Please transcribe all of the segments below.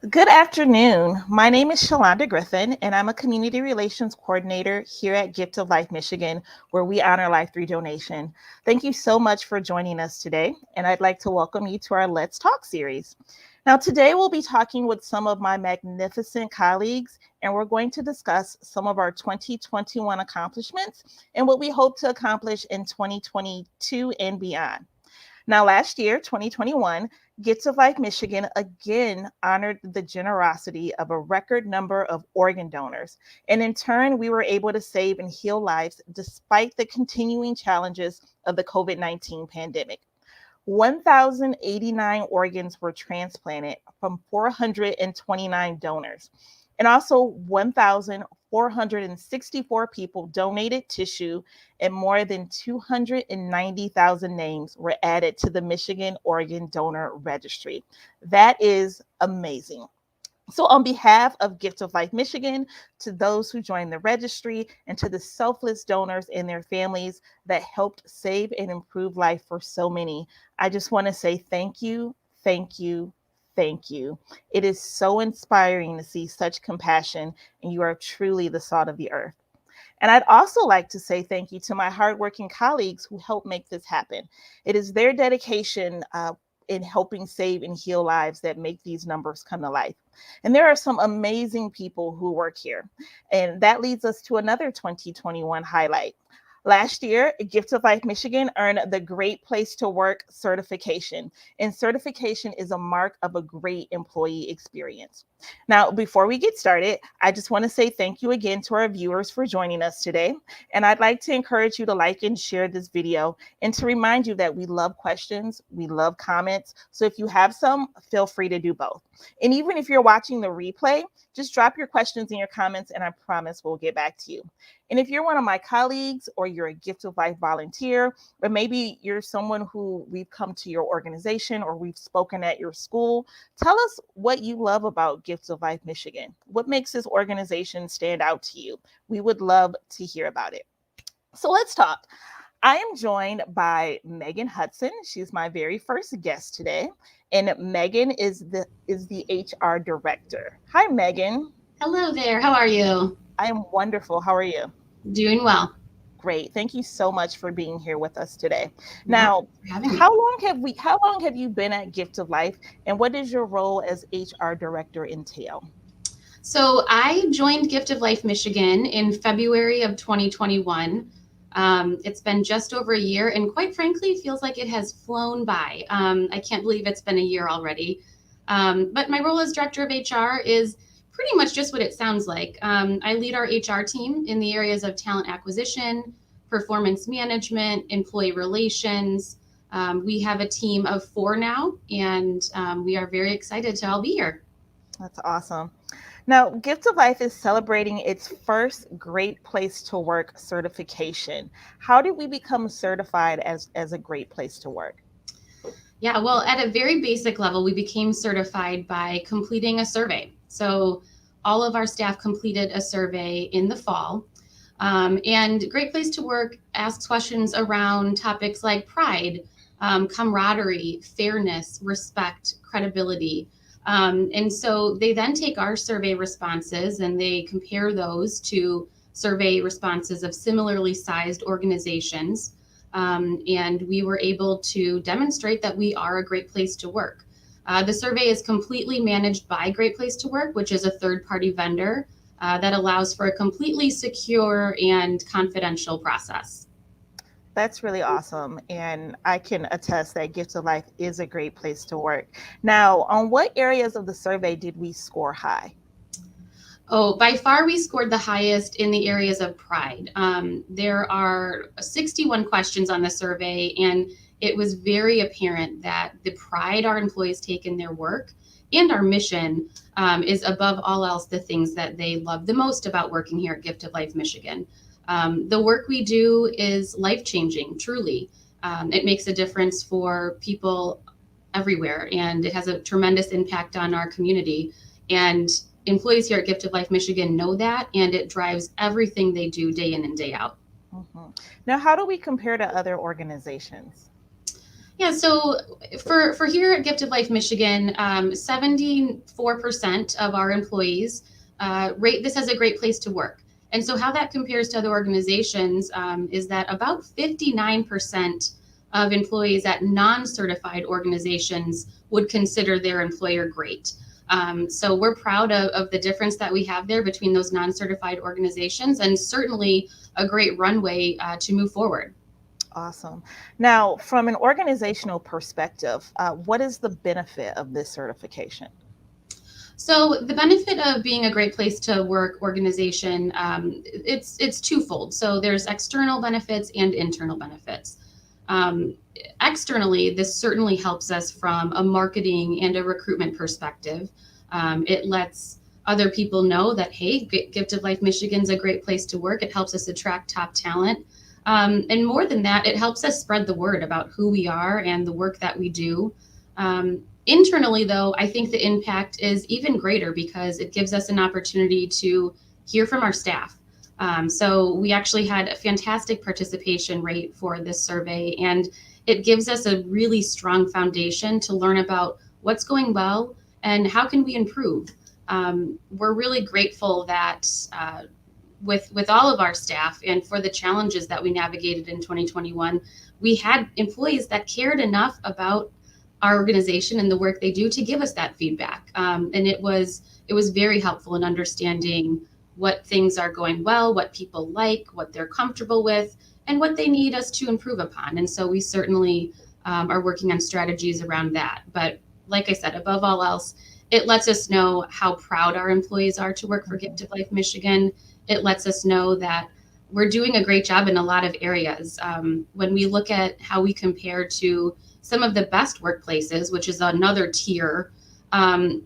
Good afternoon. My name is Shalonda Griffin, and I'm a Community Relations Coordinator here at Gift of Life Michigan, where we honor life through donation. Thank you so much for joining us today, and I'd like to welcome you to our Let's Talk series. Now, today we'll be talking with some of my magnificent colleagues, and we're going to discuss some of our 2021 accomplishments and what we hope to accomplish in 2022 and beyond. Now, last year, 2021, Gifts of Life Michigan again honored the generosity of a record number of organ donors. And in turn, we were able to save and heal lives despite the continuing challenges of the COVID-19 pandemic. 1,089 organs were transplanted from 429 donors. And also 1,464 people donated tissue, and more than 290,000 names were added to the Michigan Organ Donor Registry. That is amazing. So, on behalf of Gift of Life Michigan, to those who joined the registry, and to the selfless donors and their families that helped save and improve life for so many, I just want to say thank you, thank you, thank you. It is so inspiring to see such compassion, and you are truly the salt of the earth. And I'd also like to say thank you to my hardworking colleagues who helped make this happen. It is their dedication in helping save and heal lives that make these numbers come to life. And there are some amazing people who work here. And that leads us to another 2021 highlight. Last year, Gift of Life Michigan earned the Great Place to Work certification. And certification is a mark of a great employee experience. Now, before we get started, I just want to say thank you again to our viewers for joining us today. And I'd like to encourage you to like and share this video, and to remind you that we love questions, we love comments. So if you have some, feel free to do both. And even if you're watching the replay, just drop your questions in your comments, and I promise we'll get back to you. And if you're one of my colleagues, or you're a Gift of Life volunteer, or maybe you're someone who we've come to your organization or we've spoken at your school, tell us what you love about Gifts of Life Michigan. What makes this organization stand out to you? We would love to hear about it. So let's talk. I am joined by Megan Hudson. She's my very first guest today, and Megan is the HR director. Hi, Megan. Hello there. How are you? I am wonderful. How are you? Doing well. Great. Thank you so much for being here with us today. Yeah, Now, thanks for having me. how long have you been at Gift of Life, and what does your role as HR director entail? So I joined Gift of Life Michigan in February of 2021. It's been just over a year, and quite frankly, it feels like it has flown by. I can't believe it's been a year already. But my role as director of HR is pretty much just what it sounds like. I lead our HR team in the areas of talent acquisition, performance management, employee relations. We have a team of four now, and we are very excited to all be here. That's awesome. Now, Gift of Life is celebrating its first Great Place to Work certification. How did we become certified as a great place to work? Yeah, well, at a very basic level, we became certified by completing a survey. So all of our staff completed a survey in the fall. And Great Place to Work asks questions around topics like pride, camaraderie, fairness, respect, credibility. And so they then take our survey responses and they compare those to survey responses of similarly sized organizations. And we were able to demonstrate that we are a great place to work. The survey is completely managed by Great Place to Work, which is a third-party vendor that allows for a completely secure and confidential process. That's really awesome. And I can attest that Gift of Life is a great place to work. Now, on what areas of the survey did we score high? Oh, by far we scored the highest in the areas of pride. There are 61 questions on the survey, and it was very apparent that the pride our employees take in their work and our mission is above all else the things that they love the most about working here at Gift of Life Michigan. The work we do is life-changing, truly. It makes a difference for people everywhere, and it has a tremendous impact on our community. And employees here at Gift of Life Michigan know that, and it drives everything they do day in and day out. Mhm. Now, how do we compare to other organizations? Yeah, so for here at Gift of Life Michigan, 74% of our employees rate this as a great place to work. And so how that compares to other organizations is that about 59% of employees at non-certified organizations would consider their employer great. So we're proud of the difference that we have there between those non-certified organizations, and certainly a great runway to move forward. Awesome. Now, from an organizational perspective, what is the benefit of this certification? So the benefit of being a great place to work organization, it's twofold. So there's external benefits and internal benefits. Um, Externally, this certainly helps us from a marketing and a recruitment perspective. It lets other people know that, hey, Gift of Life Michigan's a great place to work. It helps us attract top talent. And more than that, it helps us spread the word about who we are and the work that we do. Internally, though, I think the impact is even greater because it gives us an opportunity to hear from our staff. So we actually had a fantastic participation rate for this survey, and it gives us a really strong foundation to learn about what's going well and how can we improve. We're really grateful that with all of our staff and for the challenges that we navigated in 2021, we had employees that cared enough about our organization and the work they do to give us that feedback. And it was very helpful in understanding what things are going well, what people like, what they're comfortable with, and what they need us to improve upon. And so we certainly are working on strategies around that. But like I said, above all else, it lets us know how proud our employees are to work for Mhm. Gift of Life Michigan. It lets us know that we're doing a great job in a lot of areas. When we look at how we compare to some of the best workplaces, which is another tier,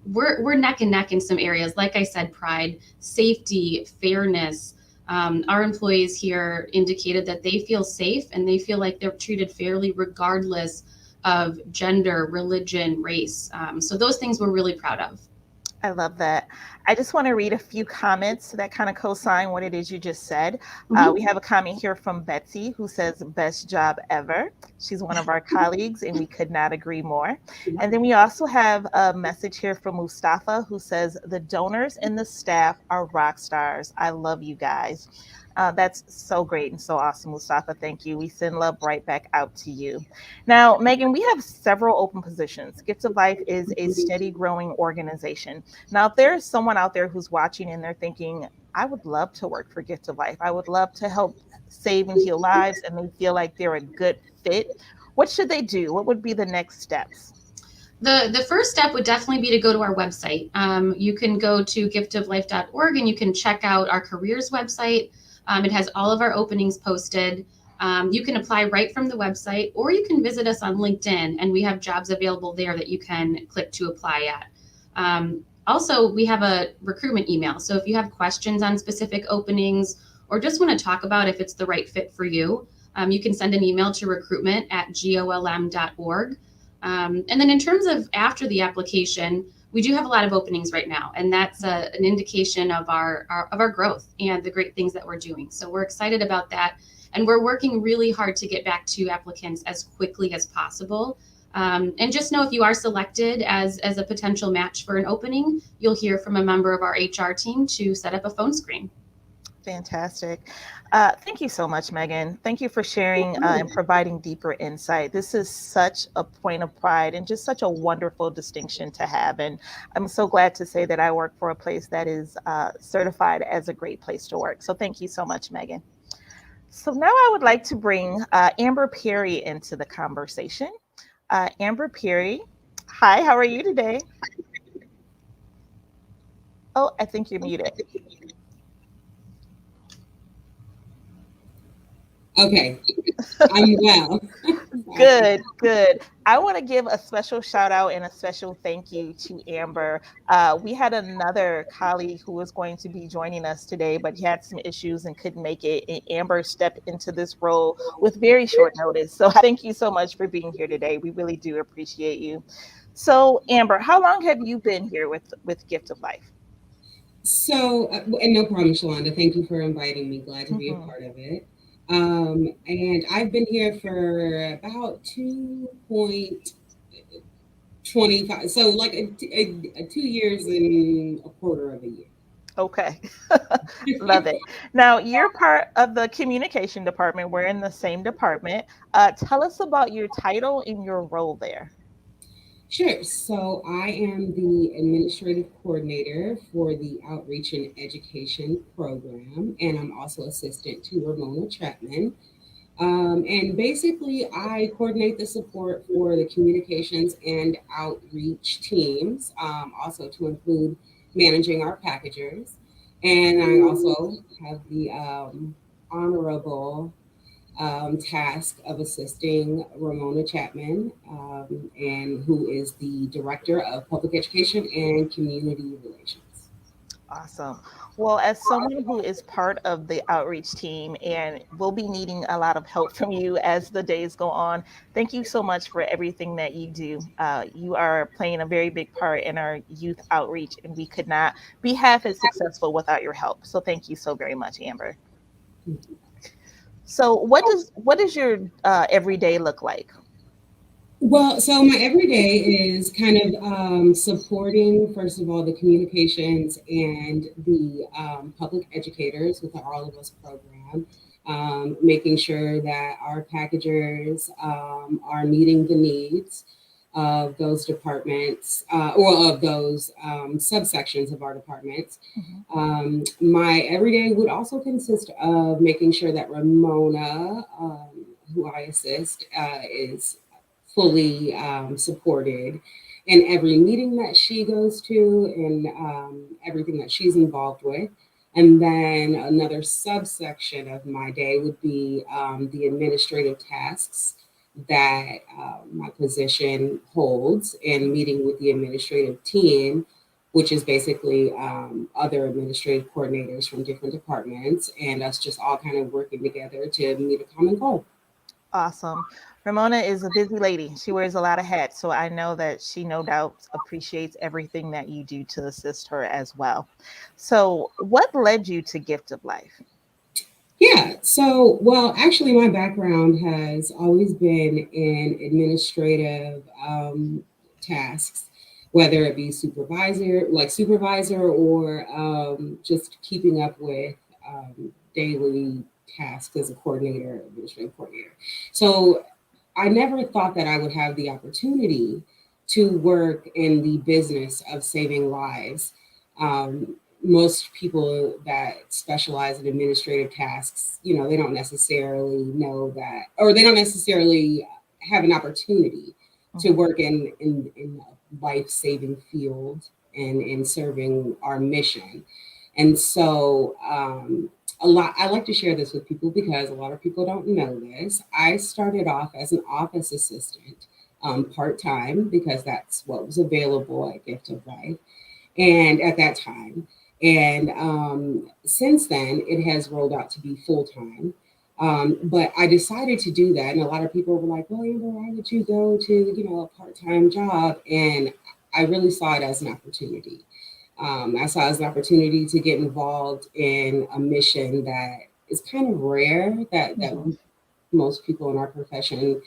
we're neck and neck in some areas. Like I said, pride, safety, fairness. Our employees here indicated that they feel safe and they feel like they're treated fairly regardless of gender, religion, race. So those things we're really proud of. I love that. I just want to read a few comments that kind of co-sign what it is you just said. We Mhm. have a comment here from Betsy who says, "Best job ever." She's one of our colleagues, and we could not agree more. And then we also have a message here from Mustafa who says, "The donors and the staff are rock stars. I love you guys." That's so great and so awesome, Mustafa. Thank you. We send love right back out to you. Now, Megan, we have several open positions. Gifts of Life is a steady growing organization. Now, if there's someone out there who's watching and they're thinking, I would love to work for Gift of Life, I would love to help save and heal lives, and they feel like they're a good fit, what should they do? What would be the next steps? The first step would definitely be to go to our website. You can go to giftoflife.org and you can check out our careers website. It has all of our openings posted. You can apply right from the website, or you can visit us on LinkedIn, and we have jobs available there that you can click to apply at. Also, we have a recruitment email. So if you have questions on specific openings or just want to talk about if it's the right fit for you, you can send an email to recruitment@golm.org. And then in terms of after the application, we do have a lot of openings right now, and that's an indication of our growth and the great things that we're doing. So we're excited about that, and we're working really hard to get back to applicants as quickly as possible. And just know if you are selected as a potential match for an opening, you'll hear from a member of our HR team to set up a phone screen. Fantastic. Thank you so much, Megan. Thank you for sharing and providing deeper insight. This is such a point of pride and just such a wonderful distinction to have. And I'm so glad to say that I work for a place that is certified as a great place to work. So thank you so much, Megan. So now I would like to bring Amber Perry into the conversation. Amber Perry, hi, how are you today? Oh, I think you're muted. Okay, I'm well. Sorry. Good, good. I want to give a special shout out and a special thank you to Amber. We had another colleague who was going to be joining us today, but he had some issues and couldn't make it. And Amber stepped into this role with very short notice. So thank you so much for being here today. We really do appreciate you. So, Amber, how long have you been here with Gift of Life? And no problem, Shalonda. Thank you for inviting me. Glad to be a Hmm. part of it. And I've been here for about 2.25, so like a 2 years and a quarter of a year. Okay. Love it. Now, you're part of the communication department. We're in the same department. Tell us about your title and your role there. Sure. So I am the administrative coordinator for the Outreach and Education program, and I'm also assistant to Ramona Chapman. And basically, I coordinate the support for the communications and outreach teams, also to include managing our packagers. And I also have the honorable task of assisting Ramona Chapman, and who is the Director of Public Education and Community Relations. Awesome. Well, as someone who is part of the outreach team and will be needing a lot of help from you as the days go on, thank you so much for everything that you do. You are playing a very big part in our youth outreach, and we could not be half as successful without your help. So thank you so very much, Amber. So, what does your everyday look like? Well, so my everyday is kind of supporting, first of all, the communications and the public educators with our All of Us program, making sure that our packagers are meeting the needs of those departments or of those subsections of our departments. Mhm. My everyday would also consist of making sure that Ramona, who I assist, is fully supported in every meeting that she goes to and everything that she's involved with. And then another subsection of my day would be the administrative tasks that my position holds and meeting with the administrative team, which is basically other administrative coordinators from different departments, and us just all kind of working together to meet a common goal. Awesome. Ramona is a busy lady. She wears a lot of hats, so I know that she no doubt appreciates everything that you do to assist her as well. So, what led you to Gift of Life? Yeah, so, well, actually, my background has always been in administrative tasks, whether it be supervisor, or just keeping up with daily tasks as a coordinator, administrative coordinator. So, I never thought that I would have the opportunity to work in the business of saving lives. Most people that specialize in administrative tasks, they don't necessarily know that, or they don't necessarily have an opportunity to Mhm. work in a life saving field and in serving our mission. And so, I like to share this with people because a lot of people don't know this. I started off as an office assistant, part time, because that's what was available at Gift of Life and at that time. And since then, it has rolled out to be full time. But I decided to do that, and a lot of people were like, "Well, why would you go to a part time job?" And I really saw it as an opportunity. I saw it as an opportunity to get involved in a mission that is kind of rare that Mhm. most people in our profession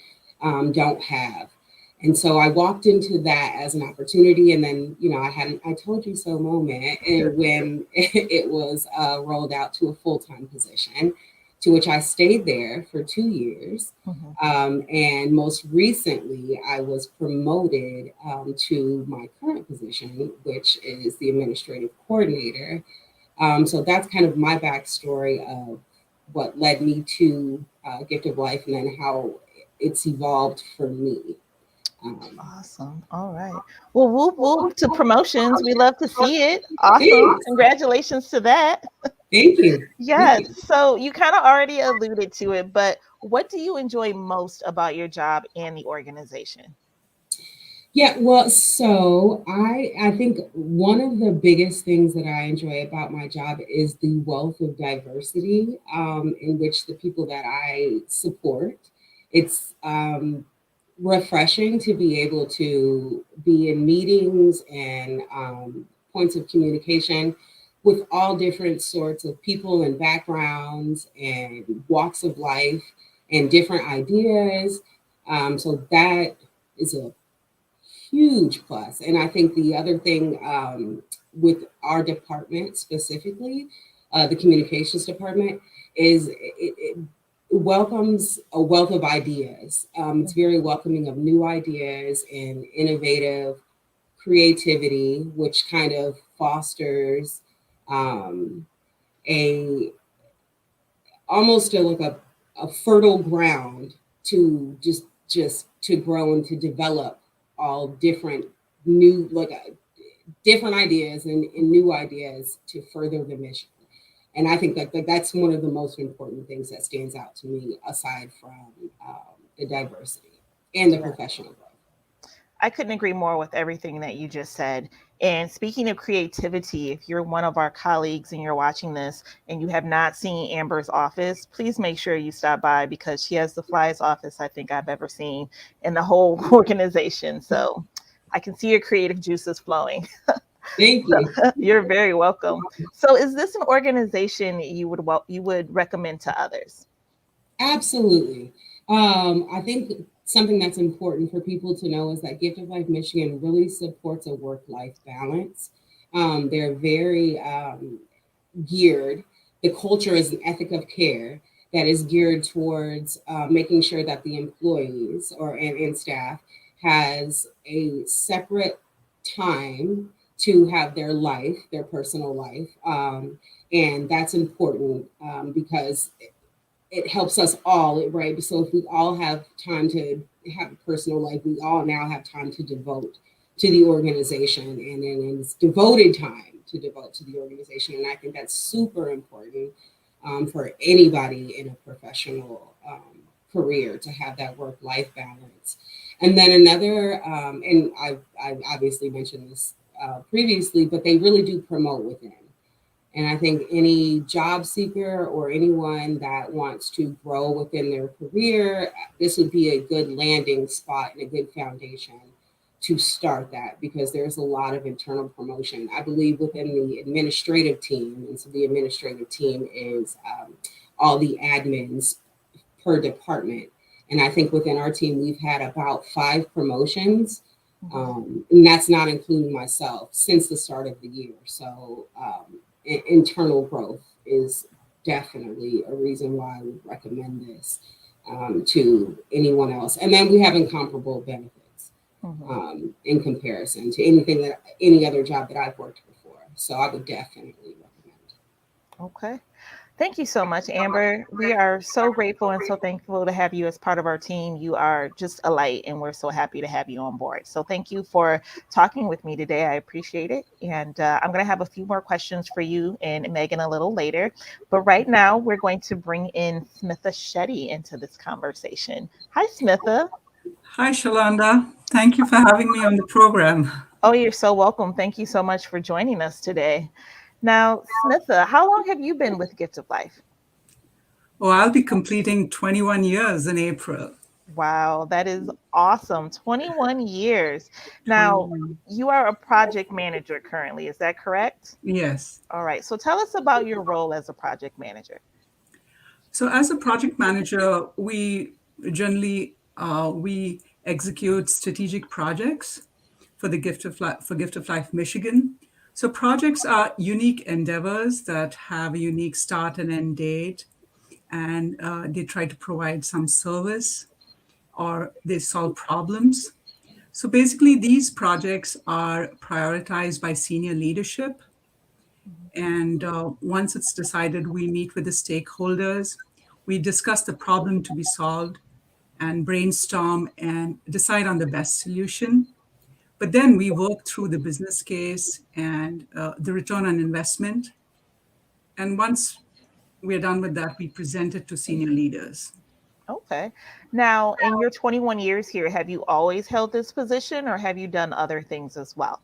don't have. And so I walked into that as an opportunity. And then, I had an I told you so moment and when it was rolled out to a full time position, to which I stayed there for 2 years. Mhm. And most recently, I was promoted to my current position, which is the administrative coordinator. So that's kind of my backstory of what led me to Gift of Life and then how it's evolved for me. Um, Awesome. All right. Well, whoop whoop to promotions. We love to see it. Awesome. Thanks. Congratulations to that. Thank you. Thank Yes. you. So you kind of already alluded to it, but what do you enjoy most about your job and the organization? Yeah, well, so I think one of the biggest things that I enjoy about my job is the wealth of diversity in which the people that I support. It's refreshing to be able to be in meetings and points of communication with all different sorts of people and backgrounds and walks of life and different ideas. So that is a huge plus. And I think the other thing with our department specifically, the communications department, is it welcomes a wealth of ideas. It's very welcoming of new ideas and innovative creativity, which kind of fosters um, a almost like a fertile ground to just to grow and to develop all different new different ideas and new ideas to further the mission. And I think that that's one of the most important things that stands out to me, aside from the diversity and the Yeah. professional growth. I couldn't agree more with everything that you just said. And speaking of creativity, if you're one of our colleagues and you're watching this and you have not seen Amber's office, please make sure you stop by because she has the flyest office I think I've ever seen in the whole organization. So I can see your creative juices flowing. Thank you. You're very welcome. So is this an organization you would recommend to others? Absolutely. I think something that's important for people to know is that Gift of Life Michigan really supports a work-life balance. They're very geared. The culture is an ethic of care that is geared towards making sure that the employees and staff has a separate time to have their life, their personal life. And that's important because it helps us all, right? So if we all have time to have a personal life, we all now have time to devote to the organization, and then it's devoted time to devote to the organization. And I think that's super important for anybody in a professional career to have that work-life balance. And then another, and I've obviously mentioned this previously, but they really do promote within. And I think any job seeker or anyone that wants to grow within their career, this would be a good landing spot and a good foundation to start that, because there's a lot of internal promotion, I believe, within the administrative team. And so the administrative team is all the admins per department. And I think within our team, we've had about 5 promotions. And that's not including myself since the start of the year. So internal growth is definitely a reason why I would recommend this to anyone else. And then we have incomparable benefits Mhm. in comparison to anything that any other job that I've worked before. So I would definitely recommend. Okay. Thank you so much, Amber. We are so grateful and so thankful to have you as part of our team. You are just a light, and we're so happy to have you on board. So, thank you for talking with me today. I appreciate it. And I'm going to have a few more questions for you and Megan a little later. But right now, we're going to bring in Smitha Shetty into this conversation. Hi, Smitha. Hi, Shalonda. Thank you for having me on the program. Oh, you're so welcome. Thank you so much for joining us today. Now, Smitha, how long have you been with Gift of Life? Oh, I'll be completing 21 years in April. Wow, that is awesome. 21 years. Now, 21. you are a project manager currently, is that correct? Yes. All right. So tell us about your role as a project manager. So as a project manager, we generally we execute strategic projects for the Gift of Life Michigan. So projects are unique endeavors that have a unique start and end date, and they try to provide some service or they solve problems. So basically, these projects are prioritized by senior leadership. And once it's decided, we meet with the stakeholders, we discuss the problem to be solved, and brainstorm and decide on the best solution. But then we work through the business case and the return on investment. And once we're done with that, we present it to senior leaders. Okay. Now, in your 21 years here, have you always held this position or have you done other things as well?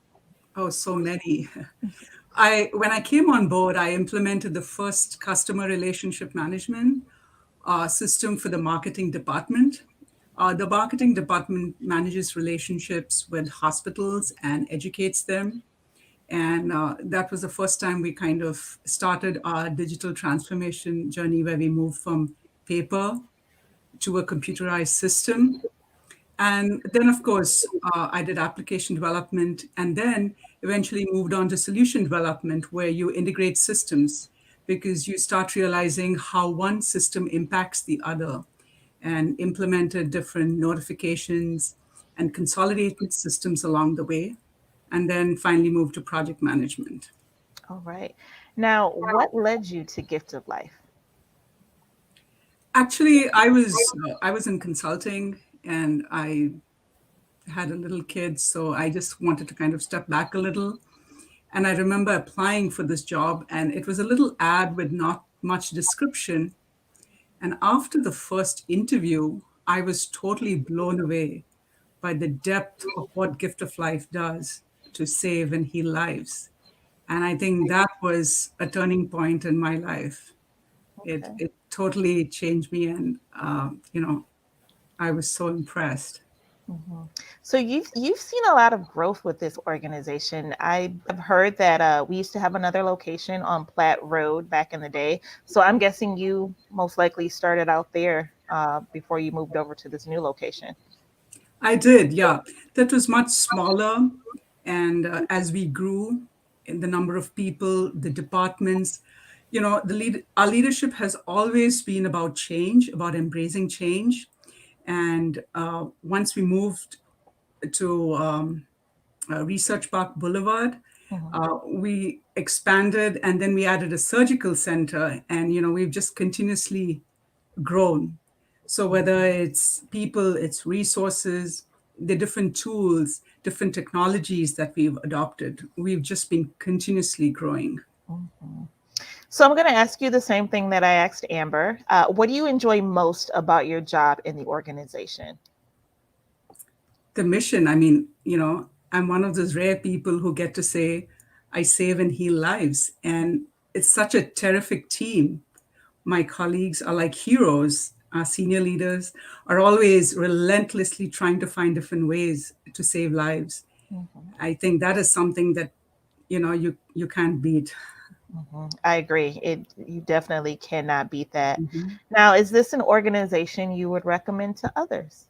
Oh, so many. When I came on board, I implemented the first customer relationship management system for the marketing department. The marketing department manages relationships with hospitals and educates them. And that was the first time we kind of started our digital transformation journey where we moved from paper to a computerized system. And then, of course, I did application development and then eventually moved on to solution development where you integrate systems because you start realizing how one system impacts the other and implemented different notifications and consolidated systems along the way. And then finally moved to project management. All right. Now, what led you to Gift of Life? Actually, I was in consulting and I had a little kid, so I just wanted to kind of step back a little. And I remember applying for this job, and it was a little ad with not much description. And after the first interview, I was totally blown away by the depth of what Gift of Life does to save and heal lives. And I think that was a turning point in my life. Okay. It totally changed me, and I was so impressed. Mhm. So you've seen a lot of growth with this organization. I have heard that we used to have another location on Platte Road back in the day. So I'm guessing you most likely started out there before you moved over to this new location. I did, yeah. That was much smaller. And as we grew in the number of people, the departments, our leadership has always been about change, about embracing change. And once we moved to Research Park Boulevard, Mhm. we expanded and then we added a surgical center. And, we've just continuously grown. So whether it's people, it's resources, the different tools, different technologies that we've adopted, we've just been continuously growing. Mhm. So I'm going to ask you the same thing that I asked Amber. What do you enjoy most about your job in the organization? The mission, I mean, I'm one of those rare people who get to say, I save and heal lives. And it's such a terrific team. My colleagues are like heroes. Our senior leaders are always relentlessly trying to find different ways to save lives. Mhm. I think that is something that you can't beat. I agree. You definitely cannot beat that. Mhm. Now, is this an organization you would recommend to others?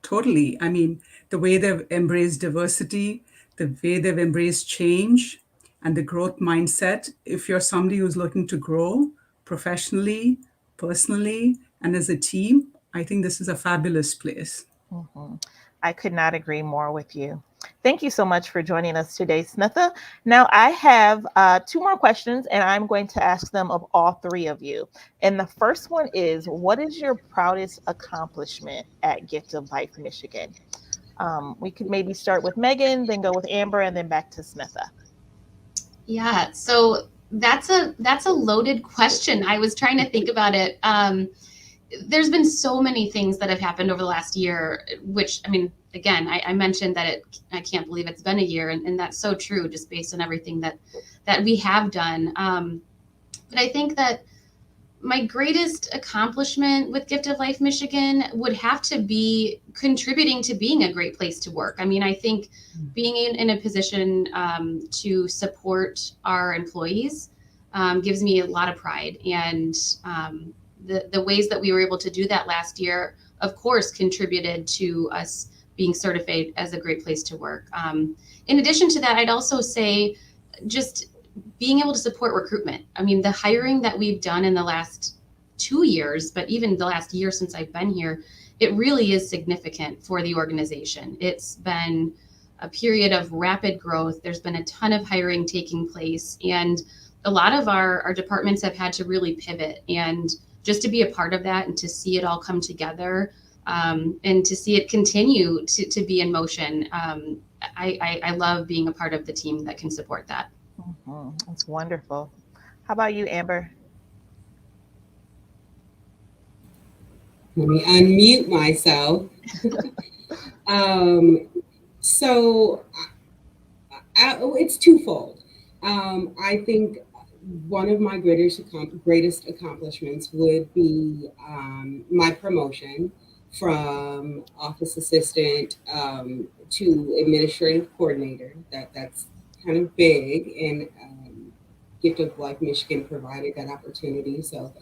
Totally. I mean, the way they've embraced diversity, the way they've embraced change, and the growth mindset. If you're somebody who's looking to grow professionally, personally, and as a team, I think this is a fabulous place. hmm I could not agree more with you. Thank you so much for joining us today, Smitha. Now, I have two more questions, and I'm going to ask them of all three of you. And the first one is, what is your proudest accomplishment at Gift of Life, Michigan? We could maybe start with Megan, then go with Amber, and then back to Smitha. Yeah, so that's a loaded question. I was trying to think about it. There's been so many things that have happened over the last year, which I mean, again, I mentioned that I can't believe it's been a year, and that's so true, just based on everything that we have done. But I think that my greatest accomplishment with Gift of Life Michigan would have to be contributing to being a great place to work. I mean, I think being in a position to support our employees gives me a lot of pride. And the ways that we were able to do that last year, of course, contributed to us being certified as a great place to work. In addition to that, I'd also say just being able to support recruitment. I mean, the hiring that we've done in the last 2 years, but even the last year since I've been here, it really is significant for the organization. It's been a period of rapid growth. There's been a ton of hiring taking place, and a lot of our departments have had to really pivot. And just to be a part of that and to see it all come together and to see it continue to be in motion, I love being a part of the team that can support that. That's wonderful. How about you, Amber? Let me unmute myself. um, so it's twofold. I think one of my greatest accomplishments would be my promotion from office assistant to administrative coordinator. That's kind of big, and Gift of Life Michigan provided that opportunity. So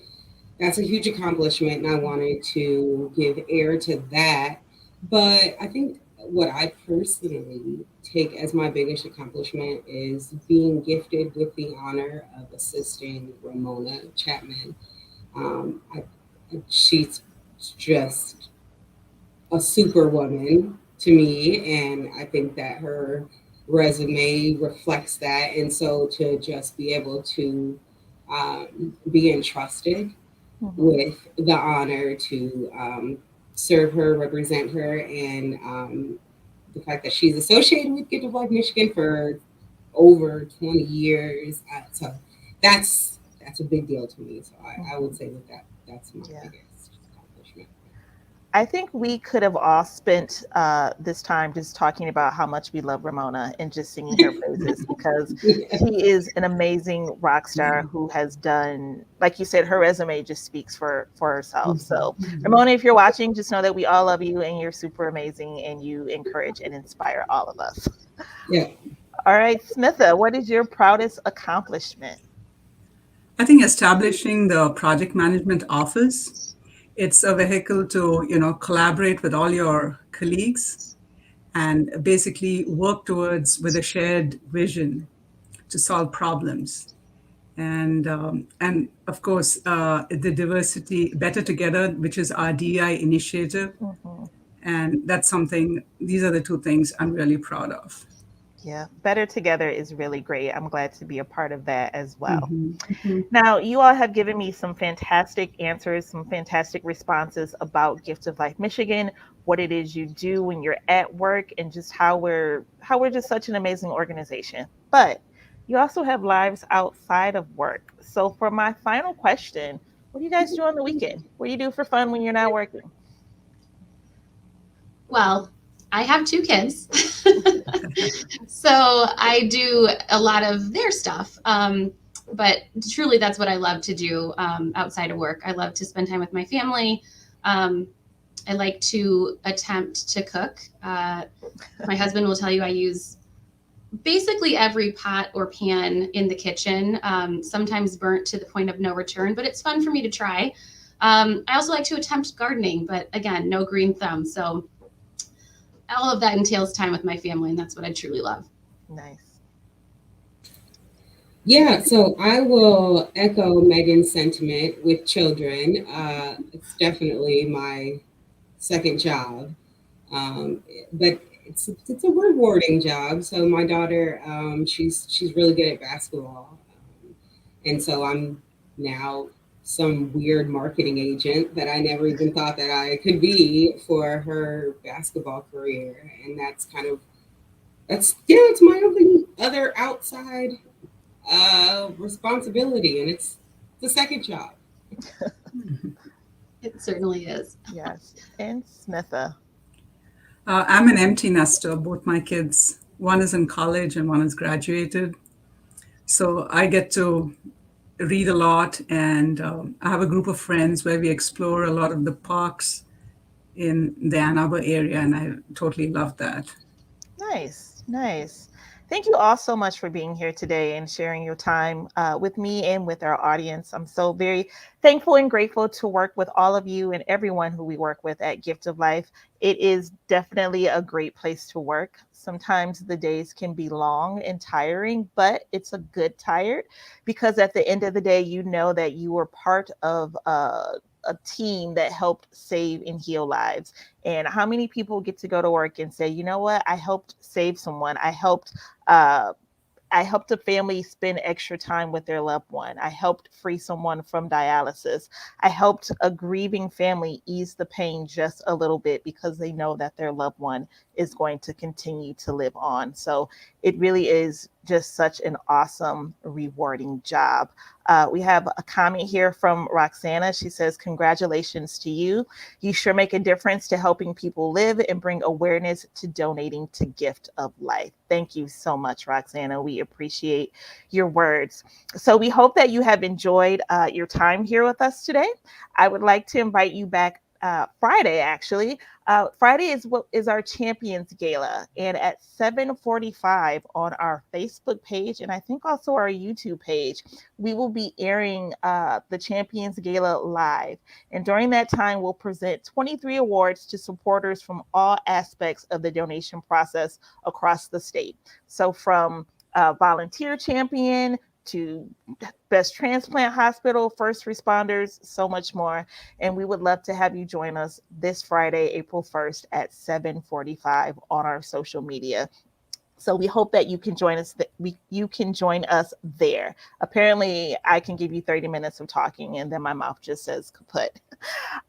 that's a huge accomplishment, and I wanted to give air to that. But I think what I personally take as my biggest accomplishment is being gifted with the honor of assisting Ramona Chapman. I, she's just a superwoman to me, and I think that her resume reflects that. And so to just be able to be entrusted Mhm. with the honor to serve her, represent her, and the fact that she's associated with Gift of Life Michigan for over 20 years. So that's a big deal to me. So I would Mhm. say that, that's my Yeah. biggest accomplishment. I think we could have all spent this time just talking about how much we love Ramona and just singing her praises because Yeah. she is an amazing rock star who has done, like you said, her resume just speaks for herself. Mhm, So, mhm. Ramona, if you're watching, just know that we all love you and you're super amazing and you encourage and inspire all of us. Yeah. All right, Smitha, what is your proudest accomplishment? I think establishing the project management office, it's a vehicle to, collaborate with all your colleagues and basically work towards with a shared vision to solve problems. And of course, the diversity better together, which is our DI initiative, Mhm. and that's something. These are the two things I'm really proud of. Yeah, Better Together is really great. I'm glad to be a part of that as well. Mhm, mhm. Now, you all have given me some fantastic answers, some fantastic responses about Gift of Life Michigan, what it is you do when you're at work, and just how we're just such an amazing organization. But you also have lives outside of work. So for my final question, what do you guys do on the weekend? What do you do for fun when you're not working? Well, I have two kids. So I do a lot of their stuff. But truly, that's what I love to do outside of work. I love to spend time with my family. Um, I like to attempt to cook. My husband will tell you I use basically every pot or pan in the kitchen, sometimes burnt to the point of no return, but it's fun for me to try. I also like to attempt gardening, but again, no green thumb. So all of that entails time with my family, and that's what I truly love. Nice. Yeah, so I will echo Megan's sentiment with children. It's definitely my second job, um, but it's a rewarding job. So my daughter, she's really good at basketball, and so I'm now some weird marketing agent that I never even thought that I could be for her basketball career, and that's kind of that's yeah, it's my only other outside responsibility, and it's the second job. It certainly is. Yes. And Smitha. I'm an empty nester. Both my kids, one is in college and one has graduated. So I get to read a lot, and I have a group of friends where we explore a lot of the parks in the Ann Arbor area, and I totally love that. Nice, nice. Thank you all so much for being here today and sharing your time with me and with our audience. I'm so very thankful and grateful to work with all of you and everyone who we work with at Gift of Life. It is definitely a great place to work. Sometimes the days can be long and tiring, but it's a good tired because at the end of the day, you know that you were part of a team that helped save and heal lives. And how many people get to go to work and say, you know what, I helped save someone. Uh, I helped a family spend extra time with their loved one. I helped free someone from dialysis. I helped a grieving family ease the pain just a little bit because they know that their loved one is going to continue to live on. So it really is just such an awesome, rewarding job. We have a comment here from Roxana. She says, congratulations to you. You sure make a difference to helping people live and bring awareness to donating to Gift of Life. Thank you so much, Roxana. We appreciate your words. So we hope that you have enjoyed your time here with us today. I would like to invite you back Friday, actually. Friday is what is our Champions Gala, and at 7:45 on our Facebook page, and I think also our YouTube page, we will be airing the Champions Gala live. And during that time, we'll present 23 awards to supporters from all aspects of the donation process across the state. So from volunteer champion to best transplant hospital, first responders, so much more. And we would love to have you join us this Friday, April 1st at 7:45 on our social media. So we hope that you can join us. You can join us there. Apparently, I can give you 30 minutes of talking, and then my mouth just says kaput.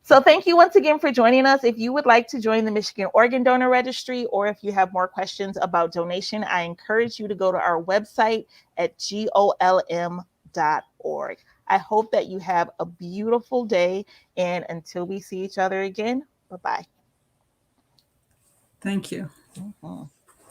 So thank you once again for joining us. If you would like to join the Michigan Organ Donor Registry, or if you have more questions about donation, I encourage you to go to our website at golm.org. I hope that you have a beautiful day, and until we see each other again, bye bye. Thank you. Mhm.